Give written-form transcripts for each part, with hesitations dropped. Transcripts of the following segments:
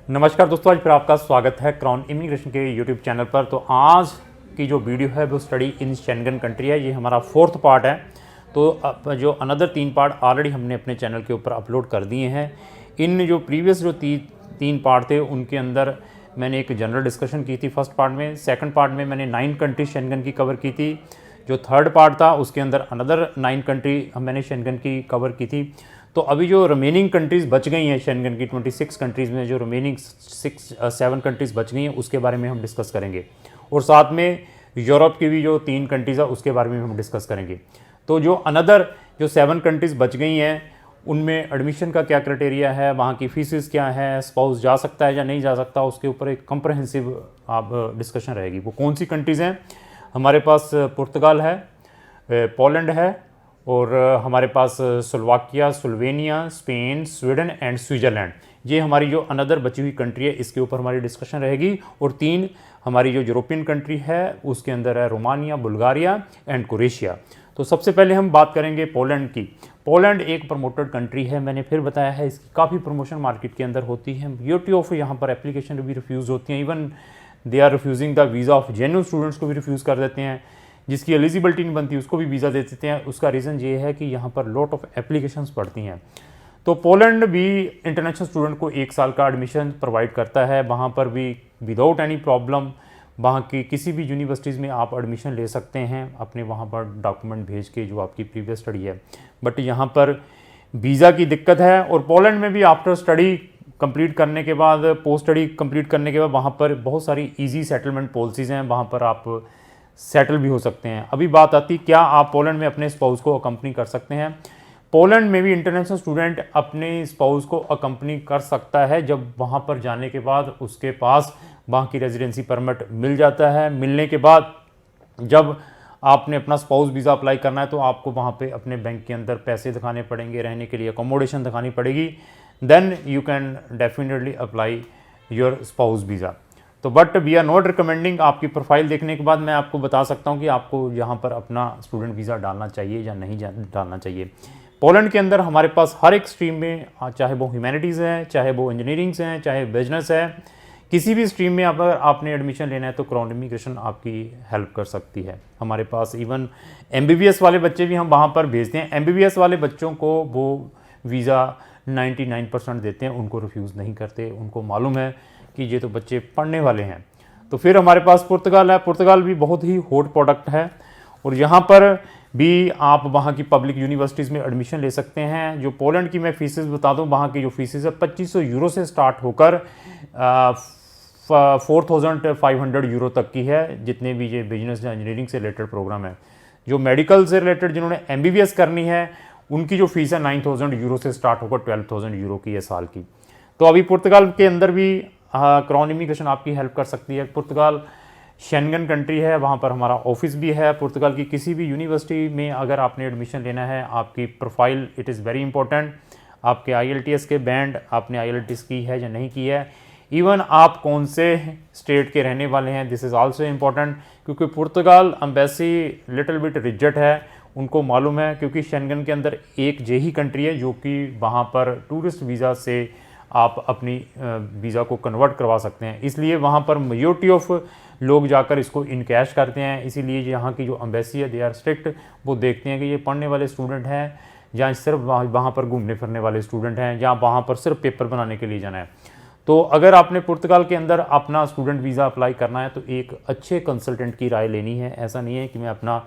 नमस्कार दोस्तों, आज फिर आपका स्वागत है क्राउन इमिग्रेशन के यूट्यूब चैनल पर। तो आज की जो वीडियो है वो स्टडी इन शेंगन कंट्री है। ये हमारा 4th पार्ट है। तो जो अनदर 3 पार्ट ऑलरेडी हमने अपने चैनल के ऊपर अपलोड कर दिए हैं। इन जो प्रीवियस जो 3 पार्ट थे उनके अंदर मैंने एक जनरल डिस्कशन की थी फर्स्ट पार्ट में। सेकंड पार्ट में मैंने 9 कंट्री शेंगन की कवर की थी। जो थर्ड पार्ट था उसके अंदर अनदर 9 कंट्री मैंने शेंगन की कवर की थी। तो अभी जो रिमेनिंग कंट्रीज़ बच गई हैं शेंगन की 26 कंट्रीज़ में, जो रिमेनिंग 7 कंट्रीज़ बच गई हैं उसके बारे में हम डिस्कस करेंगे। और साथ में यूरोप की भी जो 3 कंट्रीज़ है उसके बारे में हम डिस्कस करेंगे। तो जो अनदर जो 7 कंट्रीज़ बच गई हैं उनमें एडमिशन का क्या क्राइटेरिया है, वहाँ की फीसिस क्या है, स्पाउस जा सकता है या नहीं जा सकता, उसके ऊपर एक कंप्रहेंसिव आप डिस्कशन रहेगी। वो कौन सी कंट्रीज़ हैं? हमारे पास पुर्तगाल है, पोलैंड है, और हमारे पास Slovakia, Slovenia, Spain, Sweden and Switzerland. ये हमारी जो अनदर बची हुई कंट्री है इसके ऊपर हमारी डिस्कशन रहेगी। और 3 हमारी जो यूरोपियन कंट्री है उसके अंदर है रोमानिया, बुल्गारिया एंड क्रोएशिया। तो सबसे पहले हम बात करेंगे पोलैंड की। पोलैंड एक प्रमोटेड कंट्री है, मैंने फिर बताया है, इसकी काफ़ी प्रमोशन मार्केट के अंदर होती है। मेजॉरिटी ऑफ यहाँ पर एप्लीकेशन भी रिफ्यूज़ होती हैं। Even they are refusing the visa of genuine students को भी रिफ्यूज़ कर देते हैं। जिसकी एलिजिबिलिटी नहीं बनती उसको भी वीज़ा दे देते हैं। उसका रीज़न ये है कि यहाँ पर लॉट ऑफ एप्लीकेशंस पड़ती हैं। तो पोलैंड भी इंटरनेशनल स्टूडेंट को 1 साल का एडमिशन प्रोवाइड करता है। वहाँ पर भी विदाउट एनी प्रॉब्लम वहाँ की किसी भी यूनिवर्सिटीज़ में आप एडमिशन ले सकते हैं अपने वहाँ पर डॉक्यूमेंट भेज के, जो आपकी प्रीवियस स्टडी है। बट यहाँ पर वीज़ा की दिक्कत है। और पोलैंड में भी आफ्टर स्टडी कंप्लीट करने के बाद, पोस्ट स्टडी कंप्लीट करने के बाद वहाँ पर बहुत सारी ईजी सेटलमेंट पॉलिसीज़ हैं। वहाँ पर आप सेटल भी हो सकते हैं। अभी बात आती क्या आप पोलैंड में अपने स्पाउस को अकम्पनी कर सकते हैं। पोलैंड में भी इंटरनेशनल स्टूडेंट अपने स्पाउस को अकम्पनी कर सकता है जब वहाँ पर जाने के बाद उसके पास वहाँ की रेजिडेंसी परमिट मिल जाता है। मिलने के बाद जब आपने अपना स्पाउस वीज़ा अप्लाई करना है तो आपको वहाँ पे अपने बैंक के अंदर पैसे दिखाने पड़ेंगे, रहने के लिए अकोमोडेशन दिखानी पड़ेगी। Then you can definitely apply your spouse visa. तो but we are not recommending. आपकी प्रोफाइल देखने के बाद मैं आपको बता सकता हूँ कि आपको यहाँ पर अपना स्टूडेंट वीज़ा डालना चाहिए या नहीं डालना चाहिए। पोलैंड के अंदर हमारे पास हर एक स्ट्रीम में, चाहे वो ह्यूमैनिटीज़ है, चाहे वो इंजीनियरिंग्स हैं, चाहे बिजनेस है, किसी भी स्ट्रीम में अगर आपने एडमिशन लेना है तो क्राउन इमिग्रेशन आपकी हेल्प कर सकती है। हमारे पास इवन MBBS वाले बच्चे भी हम वहाँ पर भेजते हैं। MBBS वाले बच्चों को वो वीज़ा 99% देते हैं, उनको रिफ्यूज़ नहीं करते। उनको मालूम है कि ये तो बच्चे पढ़ने वाले हैं। तो फिर हमारे पास पुर्तगाल है। पुर्तगाल भी बहुत ही हॉट प्रोडक्ट है और यहाँ पर भी आप वहाँ की पब्लिक यूनिवर्सिटीज़ में एडमिशन ले सकते हैं। जो पोलैंड की मैं फीसेस बता दूँ, वहाँ की जो फीसेस है 2500 यूरो से स्टार्ट होकर 4500 यूरो तक की है, जितने भी ये बिजनेस या इंजीनियरिंग से रिलेटेड प्रोग्राम है। जो मेडिकल से रिलेटेड जिन्होंने MBBS करनी है उनकी जो फीस है 9000 यूरो से स्टार्ट होकर 12000 यूरो की है साल की। तो अभी पुर्तगाल के अंदर भी क्राउन इमिग्रेशन आपकी हेल्प कर सकती है। पुर्तगाल शेंगन कंट्री है, वहाँ पर हमारा ऑफिस भी है। पुर्तगाल की किसी भी यूनिवर्सिटी में अगर आपने एडमिशन लेना है, आपकी profile it is very important. आपके IELTS के बैंड, आपने IELTS की है या नहीं की है, इवन आप कौन से स्टेट के रहने वाले हैं, दिस इज़ आल्सो इम्पॉर्टेंट। क्योंकि पुर्तगाल एम्बेसी लिटिल बिट रिजेक्ट है, उनको मालूम है, क्योंकि शेंगन के अंदर एक यही कंट्री है जो कि वहाँ पर टूरिस्ट वीज़ा से आप अपनी वीज़ा को कन्वर्ट करवा सकते हैं। इसलिए वहाँ पर मेजॉरिटी ऑफ लोग जाकर इसको इन कैश करते हैं। इसीलिए यहाँ की जो एम्बेसी है दे आर स्ट्रिक्ट। वो देखते हैं कि ये पढ़ने वाले स्टूडेंट हैं या सिर्फ वहाँ पर घूमने फिरने वाले स्टूडेंट हैं, या वहाँ पर सिर्फ पेपर बनाने के लिए जाना है। तो अगर आपने पुर्तगाल के अंदर अपना स्टूडेंट वीज़ा अप्लाई करना है तो एक अच्छे कंसल्टेंट की राय लेनी है। ऐसा नहीं है कि मैं अपना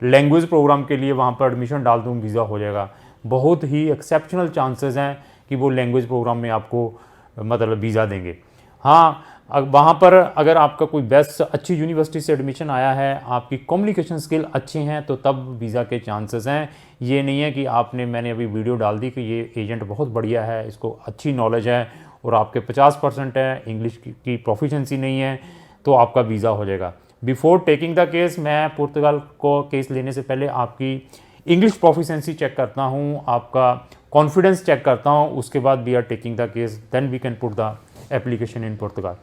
लैंग्वेज प्रोग्राम के लिए वहाँ पर एडमिशन डाल दूँ वीज़ा हो जाएगा। बहुत ही एक्सेप्शनल चांसेस हैं कि वो लैंग्वेज प्रोग्राम में आपको मतलब वीज़ा देंगे। हाँ, वहाँ पर अगर आपका कोई बेस्ट अच्छी यूनिवर्सिटी से एडमिशन आया है, आपकी कम्युनिकेशन स्किल अच्छे हैं, तो तब वीज़ा के चांसेस हैं। ये नहीं है कि मैंने अभी वीडियो डाल दी कि ये एजेंट बहुत बढ़िया है, इसको अच्छी नॉलेज है और आपके 50% है, इंग्लिश की प्रोफिशेंसी नहीं है, तो आपका वीज़ा हो जाएगा। बिफोर टेकिंग द केस, मैं पुर्तगाल को केस लेने से पहले आपकी इंग्लिश प्रोफिशेंसी चेक करता हूँ, आपका कॉन्फिडेंस चेक करता हूँ, उसके बाद we are taking the case, then we can put the application in Portugal.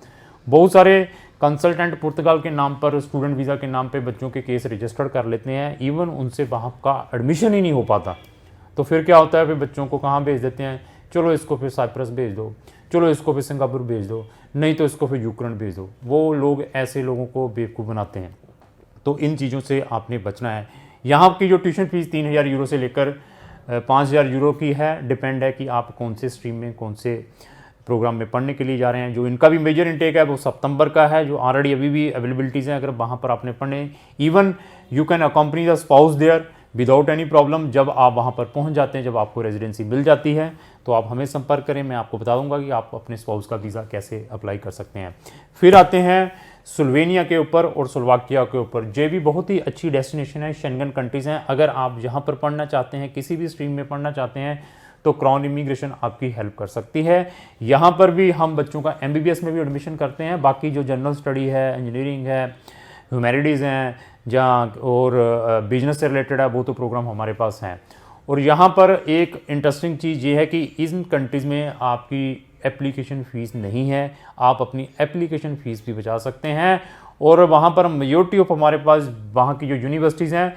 बहुत सारे कंसल्टेंट पुर्तगाल के नाम पर, स्टूडेंट वीज़ा के नाम पे बच्चों के केस रजिस्टर्ड कर लेते हैं। इवन उनसे वहाँ का एडमिशन ही नहीं हो पाता। तो फिर क्या होता है, फिर बच्चों को कहाँ भेज देते हैं, चलो इसको फिर साइप्रस भेज दो, चलो इसको फिर सिंगापुर भेज दो, नहीं तो इसको फिर यूक्रेन भेज दो। वो लोग ऐसे लोगों को बेवकूफ़ बनाते हैं। तो इन चीज़ों से आपने बचना है। यहाँ की जो ट्यूशन फीस 3000 यूरो से लेकर 5000 यूरो की है, डिपेंड है कि आप कौन से स्ट्रीम में, कौन से प्रोग्राम में पढ़ने के लिए जा रहे हैं। जो इनका भी मेजर इनटेक है वो सितंबर का है, जो ऑलरेडी अभी भी अवेलेबिलिटीज़ हैं। अगर वहाँ पर आपने पढ़ने, even you can accompany the spouse there without any problem. जब आप वहाँ पर पहुँच जाते हैं, जब आपको रेजिडेंसी मिल जाती है, तो आप हमें संपर्क करें, मैं आपको बता दूंगा कि आप अपने स्पाउस का वीज़ा कैसे अप्लाई कर सकते हैं। फिर आते हैं स्लोवेनिया के ऊपर और स्लोवाकिया के ऊपर। ये भी बहुत ही अच्छी डेस्टिनेशन है, शेंगन कंट्रीज़ हैं। अगर आप यहाँ पर पढ़ना चाहते हैं, किसी भी स्ट्रीम में पढ़ना चाहते हैं, तो क्राउन इमिग्रेशन आपकी हेल्प कर सकती है। यहाँ पर भी हम बच्चों का MBBS में भी एडमिशन करते हैं। बाकी जो जनरल स्टडी है, इंजीनियरिंग है, ह्यूमैनिटीज़ हैं, जहाँ और बिजनेस से रिलेटेड है, वो तो प्रोग्राम हमारे पास हैं। और यहाँ पर एक इंटरेस्टिंग चीज़ ये है कि इन कंट्रीज़ में आपकी एप्लीकेशन फ़ीस नहीं है, आप अपनी एप्लीकेशन फ़ीस भी बचा सकते हैं। और वहाँ पर मेजॉरिटी ऑफ हमारे पास वहाँ की जो यूनिवर्सिटीज़ हैं,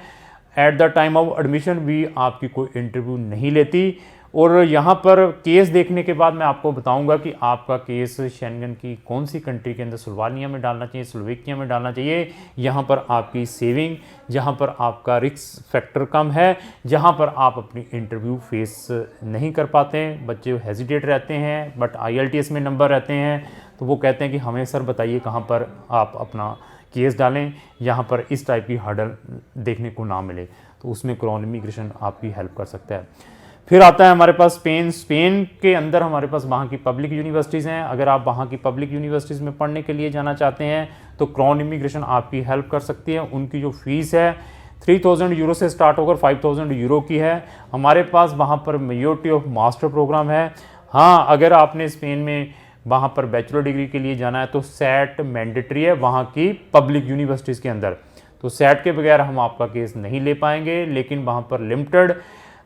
at the time of admission भी आपकी कोई इंटरव्यू नहीं लेती। और यहाँ पर केस देखने के बाद मैं आपको बताऊंगा कि आपका केस शेंगन की कौन सी कंट्री के अंदर, स्लोवेनिया में डालना चाहिए, स्लोवेकिया में डालना चाहिए। यहाँ पर आपकी सेविंग, जहाँ पर आपका रिस्क फैक्टर कम है, जहाँ पर आप अपनी इंटरव्यू फेस नहीं कर पाते, बच्चे हेजिटेट रहते हैं, बट IELTS में नंबर रहते हैं, तो वो कहते हैं कि हमें सर बताइए कहाँ पर आप अपना केस डालें, यहाँ पर इस टाइप की हर्डल देखने को ना मिले। तो उसमें क्राउन इमिग्रेशन आपकी हेल्प कर सकता है। फिर आता है हमारे पास स्पेन के अंदर हमारे पास वहाँ की पब्लिक यूनिवर्सिटीज़ हैं। अगर आप वहाँ की पब्लिक यूनिवर्सिटीज़ में पढ़ने के लिए जाना चाहते हैं, तो क्राउन इमिग्रेशन आपकी हेल्प कर सकती है। उनकी जो फ़ीस है 3000 यूरो से स्टार्ट होकर 5000 यूरो की है। हमारे पास वहाँ पर मेजॉरिटी ऑफ मास्टर प्रोग्राम है। हाँ, अगर आपने स्पेन में वहाँ पर बैचलर डिग्री के लिए जाना है, तो सेट मैंडेटरी है वहाँ की पब्लिक यूनिवर्सिटीज़ के अंदर। तो सेट के बगैर हम आपका केस नहीं ले पाएंगे, लेकिन वहाँ पर लिमिटेड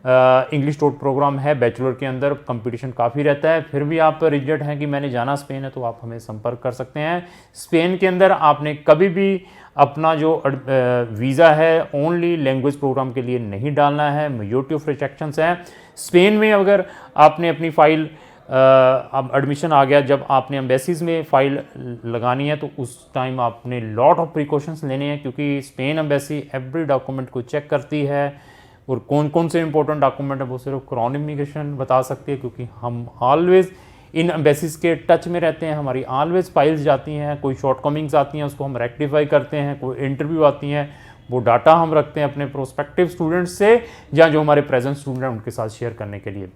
इंग्लिश टोट प्रोग्राम है। बैचलर के अंदर कंपटीशन काफ़ी रहता है। फिर भी आप रिजेक्ट हैं कि मैंने जाना स्पेन है, तो आप हमें संपर्क कर सकते हैं। स्पेन के अंदर आपने कभी भी अपना जो वीज़ा है ओनली लैंग्वेज प्रोग्राम के लिए नहीं डालना है। मेजॉरिटी ऑफ रिजेक्शंस हैं स्पेन में। अगर आपने अपनी फ़ाइल अब एडमिशन आ गया, जब आपने एम्बेसीज़ में फ़ाइल लगानी है, तो उस टाइम आपने लॉट ऑफ प्रिकॉशंस लेने हैं, क्योंकि स्पेन एम्बेसी एवरी डॉक्यूमेंट को चेक करती है। और कौन कौन से इंपॉर्टेंट डॉक्यूमेंट है वो सिर्फ क्राउन इमिग्रेशन बता सकती है, क्योंकि हम ऑलवेज़ इन एम्बेसीज के टच में रहते हैं। हमारी ऑलवेज़ फाइल्स जाती हैं, कोई शॉर्टकमिंग्स आती हैं उसको हम रेक्टिफाई करते हैं, कोई इंटरव्यू आती हैं, वो डाटा हम रखते हैं अपने प्रोस्पेक्टिव स्टूडेंट्स से, या जो हमारे प्रेजेंट स्टूडेंट हैं उनके साथ शेयर करने के लिए।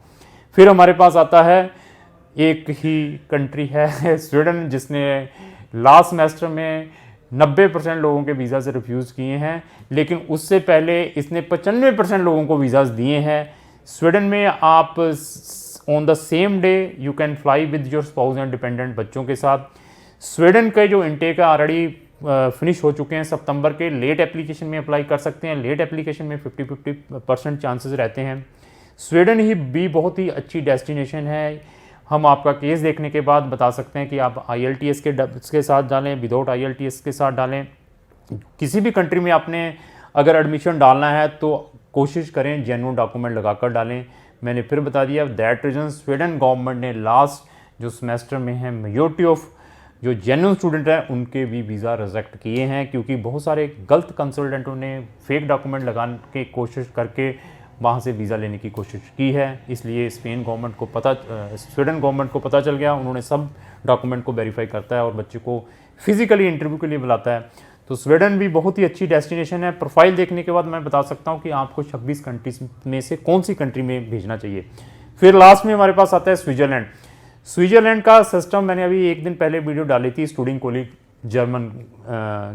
फिर हमारे पास आता है एक ही कंट्री है स्वीडन, जिसने लास्ट सेमेस्टर में 90% लोगों के वीज़ा से रिफ्यूज़ किए हैं, लेकिन उससे पहले इसने 95% लोगों को वीज़ाज़ दिए हैं। स्वीडन में आप on the same day you can fly with your spouse and dependent बच्चों के साथ। स्वीडन के जो इंटेक है ऑलरेडी फिनिश हो चुके हैं सितंबर के। लेट एप्लीकेशन में अप्लाई कर सकते हैं। लेट एप्लीकेशन में 50% चांसेस रहते हैं। स्वीडन ही भी बहुत ही अच्छी डेस्टिनेशन है। हम आपका केस देखने के बाद बता सकते हैं कि आप IELTS के साथ डालें, विदाउट IELTS के साथ डालें। किसी भी कंट्री में आपने अगर एडमिशन डालना है तो कोशिश करें जेन्युइन डॉक्यूमेंट लगाकर डालें। मैंने फिर बता दिया, दैट रीज़न स्वीडन गवर्नमेंट ने लास्ट जो सेमेस्टर में है मेजॉरिटी ऑफ जो जेन्युइन स्टूडेंट हैं उनके भी वीज़ा रिजेक्ट किए हैं, क्योंकि बहुत सारे गलत कंसल्टेंटों ने फेक डॉक्यूमेंट लगाने की कोशिश करके वहाँ से वीज़ा लेने की कोशिश की है। इसलिए स्वीडन गवर्नमेंट को पता चल गया, उन्होंने सब डॉक्यूमेंट को वेरीफाई करता है और बच्चे को फिजिकली इंटरव्यू के लिए बुलाता है। तो स्वीडन भी बहुत ही अच्छी डेस्टिनेशन है। प्रोफाइल देखने के बाद मैं बता सकता हूँ कि आपको 26 कंट्रीज में से कौन सी कंट्री में भेजना चाहिए। फिर लास्ट में हमारे पास आता है स्विट्ज़रलैंड। स्विट्ज़रलैंड का सिस्टम मैंने अभी एक दिन पहले वीडियो डाली थी स्टूडेंट कॉलेज जर्मन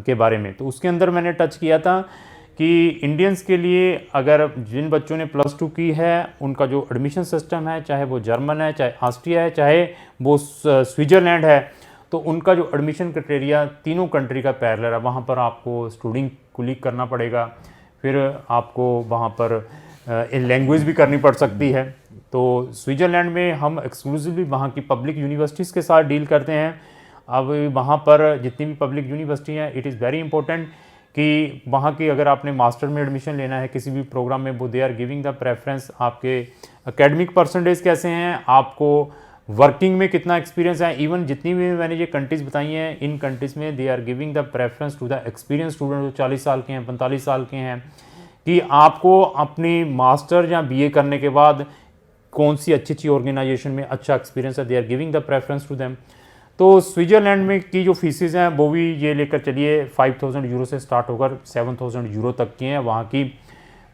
के बारे में, तो उसके अंदर मैंने टच किया था कि इंडियंस के लिए अगर जिन बच्चों ने +2 की है उनका जो एडमिशन सिस्टम है, चाहे वो जर्मन है, चाहे ऑस्ट्रिया है, चाहे वो स्विट्ज़रलैंड है, तो उनका जो एडमिशन क्राइटेरिया तीनों कंट्री का पैरेलल है। वहाँ पर आपको स्टूडेंट क्लिक करना पड़ेगा, फिर आपको वहाँ पर लैंग्वेज भी करनी पड़ सकती है। तो स्विट्ज़रलैंड में हम एक्सक्लूसिवली वहाँ की पब्लिक यूनिवर्सिटीज़ के साथ डील करते हैं। अब वहाँ पर जितनी भी पब्लिक यूनिवर्सिटी हैं, इट इज़ वेरी इंपॉर्टेंट कि वहाँ की अगर आपने मास्टर में एडमिशन लेना है किसी भी प्रोग्राम में, वो they are giving the preference. आपके एकेडमिक परसेंटेज कैसे हैं, आपको वर्किंग में कितना एक्सपीरियंस है। इवन जितनी भी मैंने ये कंट्रीज़ बताई हैं, इन कंट्रीज़ में they are giving the preference to the experience student जो 40 साल के हैं, 45 साल के हैं, कि आपको अपनी मास्टर या बीए करने के बाद कौन सी अच्छी ऑर्गेनाइजेशन में अच्छा एक्सपीरियंस है, they are giving the preference to them. तो स्विट्ज़रलैंड में की जो फीसेस हैं वो भी ये लेकर चलिए 5000 यूरो से स्टार्ट होकर 7000 यूरो तक की हैं वहाँ की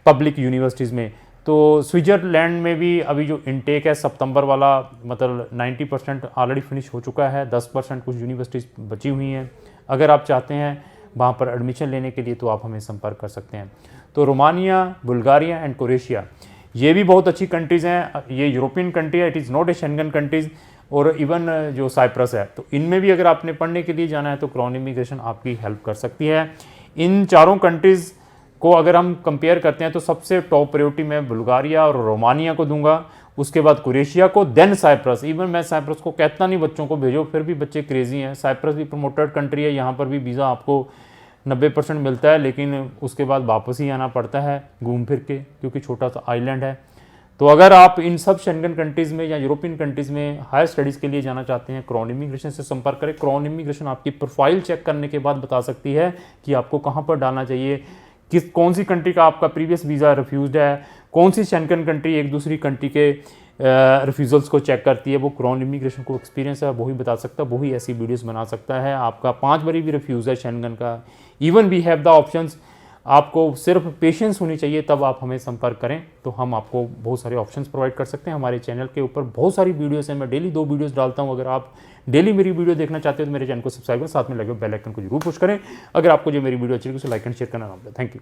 पब्लिक यूनिवर्सिटीज़ में। तो स्विट्ज़रलैंड में भी अभी जो इनटेक है सितंबर वाला, मतलब 90% ऑलरेडी फिनिश हो चुका है, 10% कुछ यूनिवर्सिटीज़ बची हुई हैं। अगर आप चाहते हैं वहाँ पर एडमिशन लेने के लिए तो आप हमें संपर्क कर सकते हैं। तो रोमानिया, बुल्गारिया एंड क्रोएशिया ये भी बहुत अच्छी कंट्रीज़ हैं। ये यूरोपियन कंट्री है, it is not a Schengen countries. और इवन जो साइप्रस है, तो इनमें भी अगर आपने पढ़ने के लिए जाना है तो क्राउन इमिग्रेशन आपकी हेल्प कर सकती है। इन चारों कंट्रीज़ को अगर हम कंपेयर करते हैं तो सबसे टॉप प्रायोरिटी मैं बुल्गारिया और रोमानिया को दूंगा, उसके बाद क्रोएशिया को, देन साइप्रस। इवन मैं साइप्रस को कहता नहीं बच्चों को भेजो, फिर भी बच्चे क्रेजी हैं। साइप्रस भी प्रमोटेड कंट्री है, यहाँ पर भी वीज़ा आपको 90% मिलता है, लेकिन उसके बाद वापस ही आना पड़ता है घूम फिर के, क्योंकि छोटा सा आइलैंड है। तो अगर आप इन सब शेंगन कंट्रीज़ में या यूरोपियन कंट्रीज़ में हायर स्टडीज़ के लिए जाना चाहते हैं, क्राउन इमिग्रेशन से संपर्क करें। क्राउन इमिग्रेशन आपकी प्रोफाइल चेक करने के बाद बता सकती है कि आपको कहाँ पर डालना चाहिए, कौन सी कंट्री का आपका प्रीवियस वीज़ा रिफ्यूज़ड है, कौन सी शेंगन कंट्री एक दूसरी कंट्री के रिफ्यूज़ल्स को चेक करती है। वो क्राउन इमिग्रेशन को एक्सपीरियंस है, वही बता सकता है, वही ऐसी वीडियोस बना सकता है। आपका 5 बारी भी रिफ्यूज़ है शेंगन का, even we have the options. आपको सिर्फ पेशेंस होनी चाहिए, तब आप हमें संपर्क करें तो हम आपको बहुत सारे ऑप्शंस प्रोवाइड कर सकते हैं। हमारे चैनल के ऊपर बहुत सारी वीडियोस हैं, मैं डेली 2 वीडियोस डालता हूं। अगर आप डेली मेरी वीडियो देखना चाहते हो तो मेरे चैनल को सब्सक्राइब करें, साथ में लगे बेल आइकन को जरूर पुश करें। अगर आपको जो मेरी वीडियो अच्छी लगी तो लाइक एंड शेयर करना ना भूलें। Thank you.